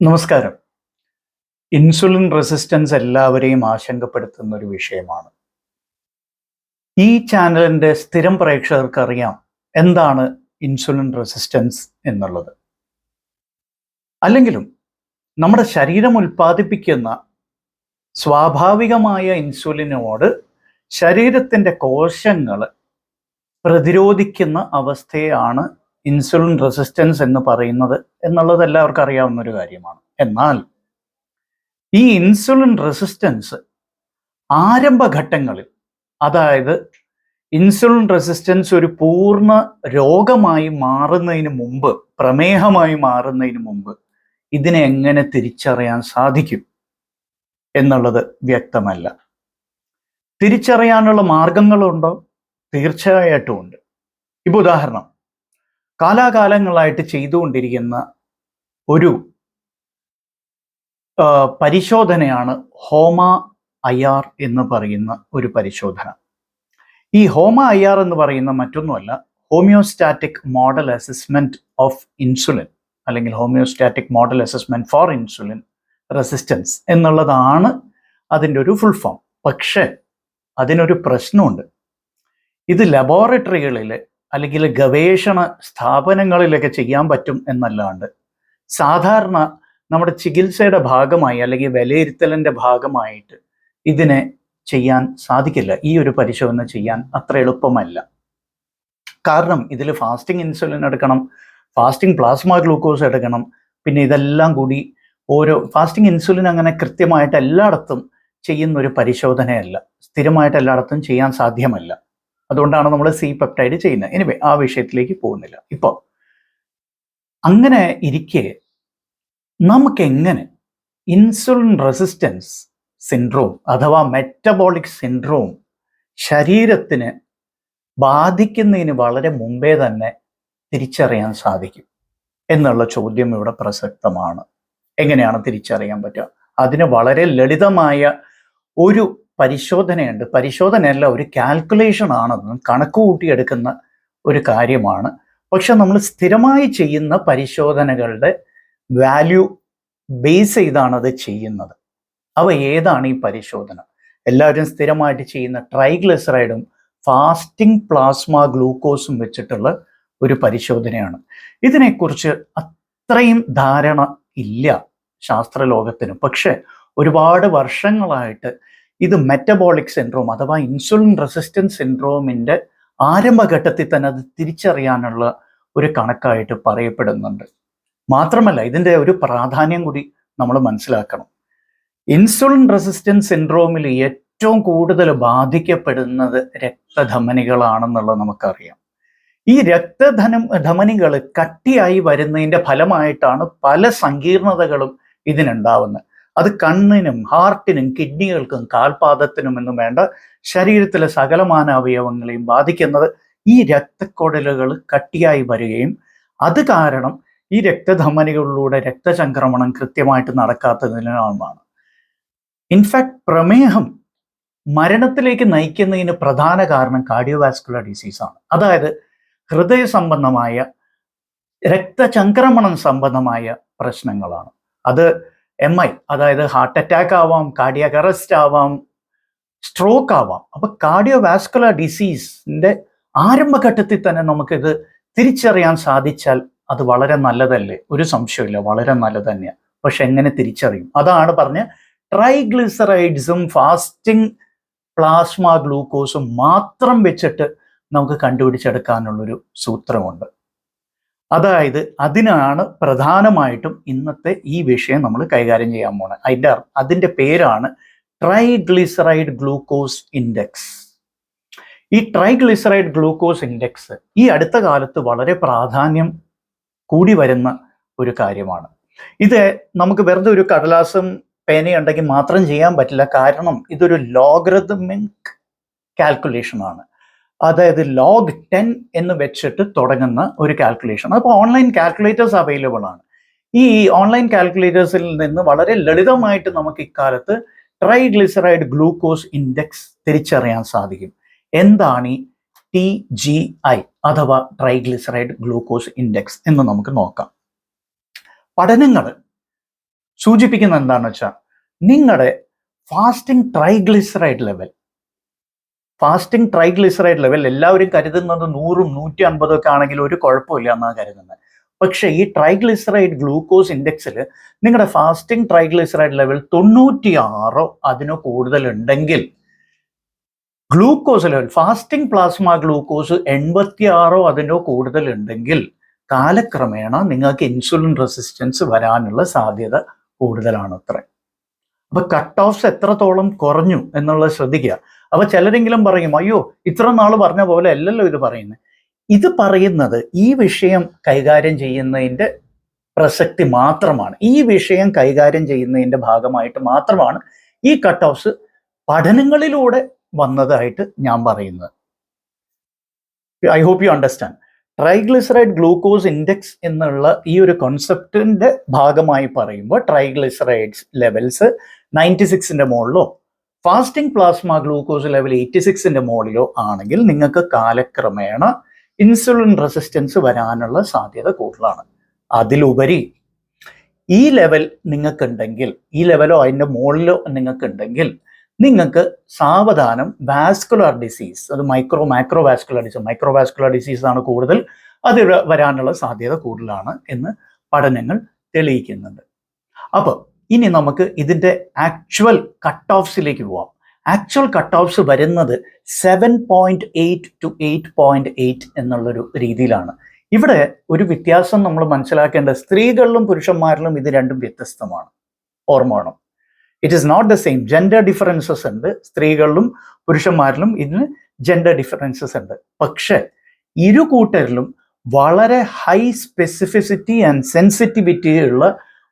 നമസ്കാരം. Insulin resistance എല്ലാവരെയും ആശങ്കപ്പെടുത്തുന്ന ഒരു വിഷയമാണ്. ഈ ചാനലിന്റെ സ്ഥിരം പ്രേക്ഷകർക്ക് അറിയാം എന്താണ് ഇൻസുലിൻ റെസിസ്റ്റൻസ് എന്നുള്ളത്. അല്ലെങ്കിലും നമ്മുടെ ശരീരം ഉൽപ്പാദിപ്പിക്കുന്ന സ്വാഭാവികമായ ഇൻസുലിനോട് ശരീരത്തിന്റെ കോശങ്ങൾ പ്രതിരോധിക്കുന്ന അവസ്ഥയാണ് ഇൻസുലിൻ റെസിസ്റ്റൻസ് എന്ന് പറയുന്നത് എന്നുള്ളത് എല്ലാവർക്കും അറിയാവുന്ന ഒരു കാര്യമാണ്. എന്നാൽ ഈ ഇൻസുലിൻ റെസിസ്റ്റൻസ് ആരംഭഘട്ടങ്ങളിൽ, അതായത് ഇൻസുലിൻ റെസിസ്റ്റൻസ് ഒരു പൂർണ്ണ രോഗമായി മാറുന്നതിന് മുമ്പ്, പ്രമേഹമായി മാറുന്നതിന് മുമ്പ് ഇതിനെ എങ്ങനെ തിരിച്ചറിയാൻ സാധിക്കും എന്നുള്ളത് വ്യക്തമല്ല. തിരിച്ചറിയാനുള്ള മാർഗങ്ങളുണ്ടോ? തീർച്ചയായിട്ടും ഉണ്ട്. ഇപ്പോൾ ഉദാഹരണം, കാലാകാലങ്ങളായിട്ട് ചെയ്തുകൊണ്ടിരിക്കുന്ന ഒരു പരിശോധനയാണ് HOMA-IR എന്ന് പറയുന്ന ഒരു പരിശോധന. ഈ HOMA-IR എന്ന് പറയുന്ന മറ്റൊന്നുമല്ല, homeostatic model assessment of insulin, അല്ലെങ്കിൽ homeostatic model assessment for insulin resistance എന്നുള്ളതാണ് അതിൻ്റെ ഒരു ഫുൾ ഫോം. പക്ഷേ അതിനൊരു പ്രശ്നമുണ്ട്. ഇത് ലബോറട്ടറികളിൽ അല്ലെങ്കിൽ ഗവേഷണ സ്ഥാപനങ്ങളിലൊക്കെ ചെയ്യാൻ പറ്റും എന്നല്ലാണ്ട് സാധാരണ നമ്മുടെ ചികിത്സയുടെ ഭാഗമായി അല്ലെങ്കിൽ വിലയിരുത്തലിൻ്റെ ഭാഗമായിട്ട് ഇതിനെ ചെയ്യാൻ സാധിക്കില്ല. ഈ ഒരു പരിശോധന ചെയ്യാൻ അത്ര എളുപ്പമല്ല. കാരണം ഇതിൽ ഫാസ്റ്റിംഗ് ഇൻസുലിൻ എടുക്കണം, ഫാസ്റ്റിംഗ് പ്ലാസ്മ ഗ്ലൂക്കോസ് എടുക്കണം, പിന്നെ ഇതെല്ലാം കൂടി ഫാസ്റ്റിംഗ് ഇൻസുലിൻ അങ്ങനെ കൃത്യമായിട്ട് എല്ലായിടത്തും ചെയ്യുന്ന ഒരു പരിശോധനയല്ല, സ്ഥിരമായിട്ട് എല്ലായിടത്തും ചെയ്യാൻ സാധ്യമല്ല. അതുകൊണ്ടാണ് നമ്മൾ C-പെപ്റ്റൈഡ് ചെയ്യുന്നത്. എനിവേ, ആ വിഷയത്തിലേക്ക് പോകുന്നില്ല. ഇപ്പോൾ അങ്ങനെ ഇരിക്കെ നമുക്കെങ്ങനെ ഇൻസുലിൻ റെസിസ്റ്റൻസ് സിൻഡ്രോം അഥവാ മെറ്റബോളിക് സിൻഡ്രോം ശരീരത്തിന് ബാധിക്കുന്നതിന് വളരെ മുമ്പേ തന്നെ തിരിച്ചറിയാൻ സാധിക്കും എന്നുള്ള ചോദ്യം ഇവിടെ പ്രസക്തമാണ്. എങ്ങനെയാണ് തിരിച്ചറിയാൻ പറ്റുക? അതിന് വളരെ ലളിതമായ ഒരു പരിശോധനയുണ്ട്. പരിശോധനയല്ല, ഒരു കാൽക്കുലേഷൻ ആണെന്നും കണക്ക് കൂട്ടിയെടുക്കുന്ന ഒരു കാര്യമാണ്. പക്ഷെ നമ്മൾ സ്ഥിരമായി ചെയ്യുന്ന പരിശോധനകളുടെ വാല്യൂ ബേസ് ചെയ്താണ് അത് ചെയ്യുന്നത്. അവ ഏതാണ് ഈ പരിശോധന? എല്ലാവരും സ്ഥിരമായിട്ട് ചെയ്യുന്ന ട്രൈഗ്ലിസറൈഡും ഫാസ്റ്റിംഗ് പ്ലാസ്മ ഗ്ലൂക്കോസും വെച്ചിട്ടുള്ള ഒരു പരിശോധനയാണ്. ഇതിനെക്കുറിച്ച് അത്രയും ധാരണ ഇല്ല ശാസ്ത്രലോകത്തിന്. പക്ഷെ ഒരുപാട് വർഷങ്ങളായിട്ട് ഇത് മെറ്റബോളിക് സിൻഡ്രോം അഥവാ ഇൻസുലിൻ റെസിസ്റ്റൻസ് സിൻഡ്രോമിൻ്റെ ആരംഭഘട്ടത്തിൽ തന്നെ അത് തിരിച്ചറിയാനുള്ള ഒരു കണക്കായിട്ട് പറയപ്പെടുന്നുണ്ട്. മാത്രമല്ല, ഇതിൻ്റെ ഒരു പ്രാധാന്യം കൂടി നമ്മൾ മനസ്സിലാക്കണം. ഇൻസുലിൻ റെസിസ്റ്റൻസ് സിൻഡ്രോമിൽ ഏറ്റവും കൂടുതൽ ബാധിക്കപ്പെടുന്നത് രക്തധമനികളാണെന്നുള്ളത് നമുക്കറിയാം. ഈ ധമനികൾ കട്ടിയായി വരുന്നതിൻ്റെ ഫലമായിട്ടാണ് പല സങ്കീർണതകളും ഇതിനുണ്ടാവുന്നത്. അത് കണ്ണിനും ഹാർട്ടിനും കിഡ്നികൾക്കും കാൽപാദത്തിനും എന്നും വേണ്ട ശരീരത്തിലെ സകലമാന അവയവങ്ങളെയും ബാധിക്കുന്നത് ഈ രക്തക്കുഴലുകൾ കട്ടിയായി വരികയും അത് കാരണം ഈ രക്തധമനികളിലൂടെ രക്തചംക്രമണം കൃത്യമായിട്ട് നടക്കാത്തതിനാണ്. ഇൻഫാക്ട് പ്രമേഹം മരണത്തിലേക്ക് നയിക്കുന്നതിന് പ്രധാന കാരണം കാർഡിയോവാസ്കുലർ ഡിസീസാണ്. അതായത് ഹൃദയ സംബന്ധമായ രക്തചംക്രമണം സംബന്ധമായ പ്രശ്നങ്ങളാണ്. അത് MI, അതായത് ഹാർട്ട് അറ്റാക്ക് ആവാം, കാർഡിയാക് അറസ്റ്റ് ആവാം, സ്ട്രോക്ക് ആവാം. അപ്പൊ കാർഡിയോവാസ്കുലർ ഡിസീസിന്റെ ആരംഭഘട്ടത്തിൽ തന്നെ നമുക്കിത് തിരിച്ചറിയാൻ സാധിച്ചാൽ അത് വളരെ നല്ലതല്ലേ? ഒരു സംശയമില്ല, വളരെ നല്ലത് തന്നെയാണ്. പക്ഷെ എങ്ങനെ തിരിച്ചറിയും? അതാണ് പറഞ്ഞ ട്രൈഗ്ലിസറൈഡ്സും ഫാസ്റ്റിംഗ് പ്ലാസ്മ ഗ്ലൂക്കോസും മാത്രം വെച്ചിട്ട് നമുക്ക് കണ്ടുപിടിച്ചെടുക്കാനുള്ളൊരു സൂത്രമുണ്ട്. അതായത് അതിനാണ് പ്രധാനമായിട്ടും ഇന്നത്തെ ഈ വിഷയം നമ്മൾ കൈകാര്യം ചെയ്യാൻ പോണത്. അതിൻ്റെ പേരാണ് ട്രൈഗ്ലിസറൈഡ് ഗ്ലൂക്കോസ് ഇൻഡെക്സ്. ഈ ട്രൈഗ്ലിസറൈഡ് ഗ്ലൂക്കോസ് ഇൻഡെക്സ് ഈ അടുത്ത കാലത്ത് വളരെ പ്രാധാന്യം കൂടി വരുന്ന ഒരു കാര്യമാണ്. ഇത് നമുക്ക് വെറുതെ ഒരു കടലാസും പേനയുണ്ടെങ്കിൽ മാത്രം ചെയ്യാൻ പറ്റില്ല. കാരണം ഇതൊരു ലോഗരിതമിക് കാൽക്കുലേഷൻ ആണ്. അതായത് log 10 എന്ന് വെച്ചിട്ട് തുടങ്ങുന്ന ഒരു കാൽക്കുലേഷൻ. അപ്പോൾ ഓൺലൈൻ കാൽക്കുലേറ്റേഴ്സ് അവൈലബിൾ ആണ്. ഈ ഓൺലൈൻ കാൽക്കുലേറ്റേഴ്സിൽ നിന്ന് വളരെ ലളിതമായിട്ട് നമുക്ക് ഇക്കാലത്ത് ട്രൈഗ്ലിസറൈഡ് ഗ്ലൂക്കോസ് ഇൻഡെക്സ് തിരിച്ചറിയാൻ സാധിക്കും. എന്താണ് ഈ TGI അഥവാ ട്രൈഗ്ലിസറൈഡ് ഗ്ലൂക്കോസ് ഇൻഡെക്സ് എന്ന് നമുക്ക് നോക്കാം. പഠനങ്ങൾ സൂചിപ്പിക്കുന്നത് എന്താണെന്ന് വെച്ചാൽ നിങ്ങളുടെ ഫാസ്റ്റിംഗ് ട്രൈഗ്ലിസറൈഡ് ലെവൽ എല്ലാവരും കരുതുന്നത് 100ഉം 150 ഒക്കെ ആണെങ്കിൽ ഒരു കുഴപ്പമില്ല എന്നാണ് കരുതുന്നത്. പക്ഷേ ഈ ട്രൈഗ്ലിസറൈഡ് ഗ്ലൂക്കോസ് ഇൻഡെക്സിൽ നിങ്ങളുടെ ഫാസ്റ്റിംഗ് ട്രൈഗ്ലിസറൈഡ് ലെവൽ 96 അതിനോ കൂടുതൽ ഉണ്ടെങ്കിൽ, glucose level fasting plasma glucose 86 അതിനോ കൂടുതൽ ഉണ്ടെങ്കിൽ കാലക്രമേണ നിങ്ങൾക്ക് ഇൻസുലിൻ റെസിസ്റ്റൻസ് വരാനുള്ള സാധ്യത കൂടുതലാണ് അത്ര. അപ്പൊ കട്ട് ഓഫ്സ് എത്രത്തോളം കുറഞ്ഞു എന്നുള്ളത് ശ്രദ്ധിക്കുക. അപ്പൊ ചിലരെങ്കിലും പറയും, അയ്യോ ഇത്ര നാൾ പറഞ്ഞ പോലെ അല്ലല്ലോ ഇത് പറയുന്നത്. ഇത് പറയുന്നത് ഈ വിഷയം കൈകാര്യം ചെയ്യുന്നതിൻ്റെ പ്രസക്തി മാത്രമാണ്. ഈ വിഷയം കൈകാര്യം ചെയ്യുന്നതിൻ്റെ ഭാഗമായിട്ട് മാത്രമാണ് ഈ കട്ട് ഓഫ്സ് പഠനങ്ങളിലൂടെ വന്നതായിട്ട് ഞാൻ പറയുന്നത്. I hope you understand. Triglyceride glucose index എന്നുള്ള ഈ ഒരു കോൺസെപ്റ്റിന്റെ ഭാഗമായി പറയുമ്പോൾ ട്രൈഗ്ലിസറൈഡ്സ് ലെവൽസ് 96ന്റെ മുകളിലോ ഫാസ്റ്റിംഗ് പ്ലാസ്മ ഗ്ലൂക്കോസ് ലെവൽ 86ന്റെ മുകളിലോ ആണെങ്കിൽ നിങ്ങൾക്ക് കാലക്രമേണ ഇൻസുലിൻ റെസിസ്റ്റൻസ് വരാനുള്ള സാധ്യത കൂടുതലാണ്. അതിലുപരി ഈ ലെവൽ നിങ്ങൾക്കുണ്ടെങ്കിൽ, ഈ ലെവലോ അതിൻ്റെ മുകളിലോ നിങ്ങൾക്കുണ്ടെങ്കിൽ നിങ്ങൾക്ക് സാവധാനം വാസ്കുലർ ഡിസീസ്, അത് മാക്രോ വാസ്കുലർ ഡിസീസ് ആണ് കൂടുതൽ, അത് വരാനുള്ള സാധ്യത കൂടുതലാണ് എന്ന് പഠനങ്ങൾ തെളിയിക്കുന്നുണ്ട്. അപ്പോൾ ഇനി നമുക്ക് ഇതിൻ്റെ ആക്ച്വൽ കട്ട് ഓഫ്സിലേക്ക് പോവാം. ആക്ച്വൽ കട്ട് ഓഫ്സ് വരുന്നത് 7.8 to 8.8 എന്നുള്ളൊരു രീതിയിലാണ്. ഇവിടെ ഒരു വ്യത്യാസം നമ്മൾ മനസ്സിലാക്കേണ്ടത്, സ്ത്രീകളിലും പുരുഷന്മാരിലും ഇത് രണ്ടും വ്യത്യസ്തമാണ്. ഓർമ്മ, it is not the same. Gender differences ഉണ്ട്, സ്ത്രീകളിലും പുരുഷന്മാരിലും ഇതിന് ജെൻഡർ ഡിഫറൻസസ് ഉണ്ട്. പക്ഷെ ഇരു കൂട്ടരിലും വളരെ ഹൈ സ്പെസിഫിസിറ്റി ആൻഡ് സെൻസിറ്റിവിറ്റി ഉള്ള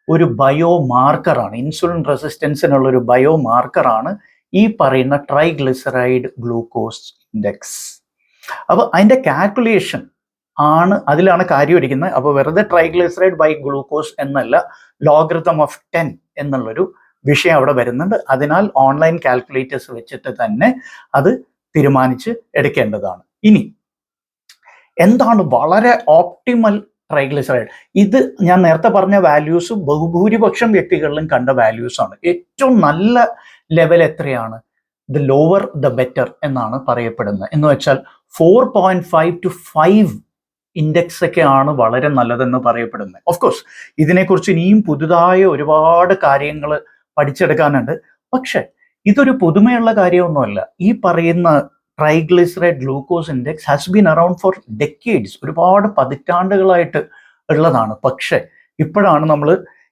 ഒരു ബയോ മാർക്കറാണ്, ഇൻസുലിൻ റെസിസ്റ്റൻസിനുള്ള ഒരു ബയോ മാർക്കറാണ് ഈ പറയുന്ന ട്രൈഗ്ലിസറൈഡ് ഗ്ലൂക്കോസ് ഇൻഡെക്സ്. അപ്പോൾ അതിൻ്റെ കാൽക്കുലേഷൻ ആണ്, അതിലാണ് കാര്യം ഇരിക്കുന്നത്. അപ്പോൾ വെറുതെ ട്രൈഗ്ലിസറൈഡ് ബൈ ഗ്ലൂക്കോസ് എന്നല്ല, ലോഗരിതം ഓഫ് 10 എന്നുള്ളൊരു വിഷയം അവിടെ വരുന്നുണ്ട്. അതിനാൽ ഓൺലൈൻ കാൽക്കുലേറ്റേഴ്സ് വെച്ചിട്ട് തന്നെ അത് തീരുമാനിച്ച് എടുക്കേണ്ടതാണ്. ഇനി എന്താണ് വളരെ ഓപ്റ്റിമൽ ട്രൈഗ്ലിസറൈഡ്? ഇത് ഞാൻ നേരത്തെ പറഞ്ഞ വാല്യൂസ് ബഹുഭൂരിപക്ഷം വ്യക്തികളിലും കണ്ട വാല്യൂസ് ആണ്. ഏറ്റവും നല്ല ലെവൽ എത്രയാണ്? ദ ലോവർ ദ ബെറ്റർ എന്നാണ് പറയപ്പെടുന്നത്. എന്ന് വെച്ചാൽ 4.5 to 5 ഇൻഡെക്സ് ഒക്കെയാണ് വളരെ നല്ലതെന്ന് പറയപ്പെടുന്നത്. ഓഫ് കോഴ്സ് ഇതിനെക്കുറിച്ച് ഇനിയും പുതുതായ ഒരുപാട് കാര്യങ്ങൾ പഠിച്ചെടുക്കാനുണ്ട്. പക്ഷെ ഇതൊരു പുതുമയുള്ള കാര്യമൊന്നുമല്ല. ഈ പറയുന്ന triglyceride glucose index has been around for decades, ഒരുപാട് പതിറ്റാണ്ടുകളായിട്ട് ഉള്ളതാണ്. പക്ഷെ ഇപ്പോഴാണ് നമ്മൾ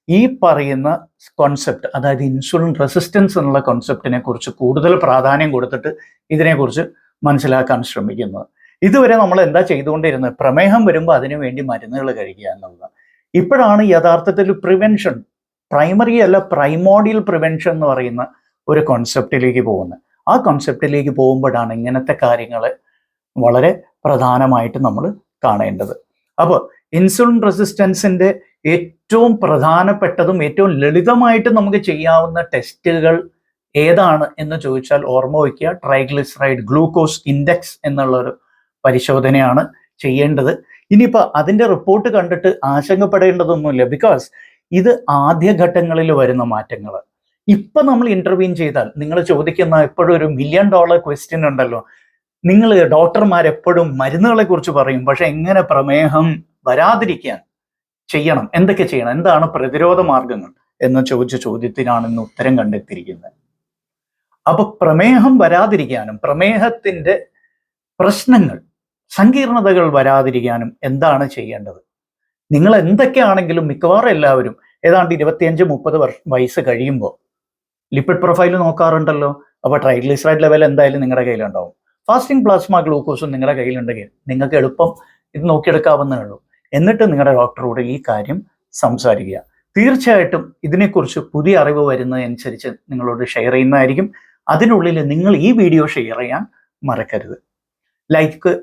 ഈ പറയുന്ന കോൺസെപ്റ്റ്, അതായത് ഇൻസുലിൻ റെസിസ്റ്റൻസ് എന്നുള്ള കോൺസെപ്റ്റിനെ കുറിച്ച് കൂടുതൽ പ്രാധാന്യം കൊടുത്തിട്ട് ഇതിനെക്കുറിച്ച് മനസ്സിലാക്കാൻ ശ്രമിക്കുന്നത്. ഇതുവരെ നമ്മൾ എന്താ ചെയ്തുകൊണ്ടിരുന്നത്? പ്രമേഹം വരുമ്പോൾ അതിനു വേണ്ടി മരുന്നുകൾ കഴിക്കുക എന്നുള്ളത്. ഇപ്പോഴാണ് യഥാർത്ഥത്തിൽ പ്രിവെൻഷൻ, പ്രൈമറി അല്ല പ്രൈമോഡിയൽ പ്രിവെൻഷൻ എന്ന് പറയുന്ന ഒരു കോൺസെപ്റ്റിലേക്ക് പോകുന്നത്. ആ കോൺസെപ്റ്റിലേക്ക് പോകുമ്പോഴാണ് ഇങ്ങനത്തെ കാര്യങ്ങൾ വളരെ പ്രധാനമായിട്ട് നമ്മൾ കാണേണ്ടത്. അപ്പോൾ ഇൻസുലിൻ റെസിസ്റ്റൻസിൻ്റെ ഏറ്റവും പ്രധാനപ്പെട്ടതും ഏറ്റവും ലളിതമായിട്ട് നമുക്ക് ചെയ്യാവുന്ന ടെസ്റ്റുകൾ ഏതാണ് എന്ന് ചോദിച്ചാൽ ഓർമ്മ വയ്ക്കുക, ട്രൈഗ്ലിസറൈഡ് ഗ്ലൂക്കോസ് ഇൻഡെക്സ് എന്നുള്ളൊരു പരിശോധനയാണ് ചെയ്യേണ്ടത്. ഇനിയിപ്പോൾ അതിൻ്റെ റിപ്പോർട്ട് കണ്ടിട്ട് ആശങ്കപ്പെടേണ്ടതൊന്നുമില്ല. ബിക്കോസ് ഇത് ആദ്യഘട്ടങ്ങളിൽ വരുന്ന മാറ്റങ്ങൾ. ഇപ്പം നമ്മൾ ഇൻ്റർവ്യൂൻ ചെയ്താൽ നിങ്ങൾ ചോദിക്കുന്ന എപ്പോഴും ഒരു $1 million ക്വസ്റ്റ്യൻ ഉണ്ടല്ലോ, നിങ്ങൾ ഡോക്ടർമാരെപ്പോഴും മരുന്നുകളെ കുറിച്ച് പറയും, പക്ഷെ എങ്ങനെ പ്രമേഹം വരാതിരിക്കാൻ ചെയ്യണം, എന്തൊക്കെ ചെയ്യണം, എന്താണ് പ്രതിരോധ മാർഗങ്ങൾ എന്ന് ചോദിച്ച ചോദ്യത്തിനാണ് ഇന്ന് ഉത്തരം കണ്ടെത്തിയിരിക്കുന്നത്. അപ്പൊ പ്രമേഹം വരാതിരിക്കാനും പ്രമേഹത്തിന്റെ പ്രശ്നങ്ങൾ, സങ്കീർണതകൾ വരാതിരിക്കാനും എന്താണ് ചെയ്യേണ്ടത്? നിങ്ങൾ എന്തൊക്കെയാണെങ്കിലും മിക്കവാറും എല്ലാവരും ഏതാണ്ട് 25-30 വയസ്സ് കഴിയുമ്പോൾ ലിപ്പിഡ് പ്രൊഫൈൽ നോക്കാറുണ്ടല്ലോ. അപ്പോൾ ട്രൈഗ്ലിസറൈഡ് ലെവൽ എന്തായാലും നിങ്ങളുടെ കയ്യിലുണ്ടാവും. ഫാസ്റ്റിംഗ് പ്ലാസ്മ ഗ്ലൂക്കോസും നിങ്ങളുടെ കയ്യിലുണ്ടെങ്കിൽ നിങ്ങൾക്ക് എളുപ്പം ഇത് നോക്കിയെടുക്കാവുന്നേ ഉള്ളൂ. എന്നിട്ട് നിങ്ങളുടെ ഡോക്ടറോട് ഈ കാര്യം സംസാരിക്കുക. തീർച്ചയായിട്ടും ഇതിനെക്കുറിച്ച് പുതിയ അറിവ് വരുന്നതനുസരിച്ച് നിങ്ങളോട് ഷെയർ ചെയ്യുന്നതായിരിക്കും. അതിനുള്ളിൽ നിങ്ങൾ ഈ വീഡിയോ ഷെയർ ചെയ്യാൻ മറക്കരുത്. ലൈക്ക്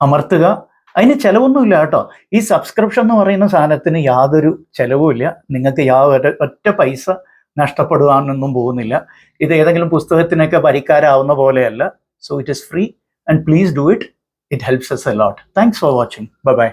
അമർത്തുക. അതിന് ചിലവൊന്നുമില്ല കേട്ടോ. ഈ സബ്സ്ക്രിപ്ഷൻ എന്ന് പറയുന്ന സാധനത്തിന് യാതൊരു ചിലവുമില്ല. നിങ്ങൾക്ക് ഒറ്റ പൈസ നഷ്ടപ്പെടുവാനൊന്നും പോകുന്നില്ല. ഇത് ഏതെങ്കിലും പുസ്തകത്തിനൊക്കെ പരിക്കാരാവുന്ന പോലെയല്ല. So it is free and please do it. It helps us a lot. Thanks for watching. Bye-bye.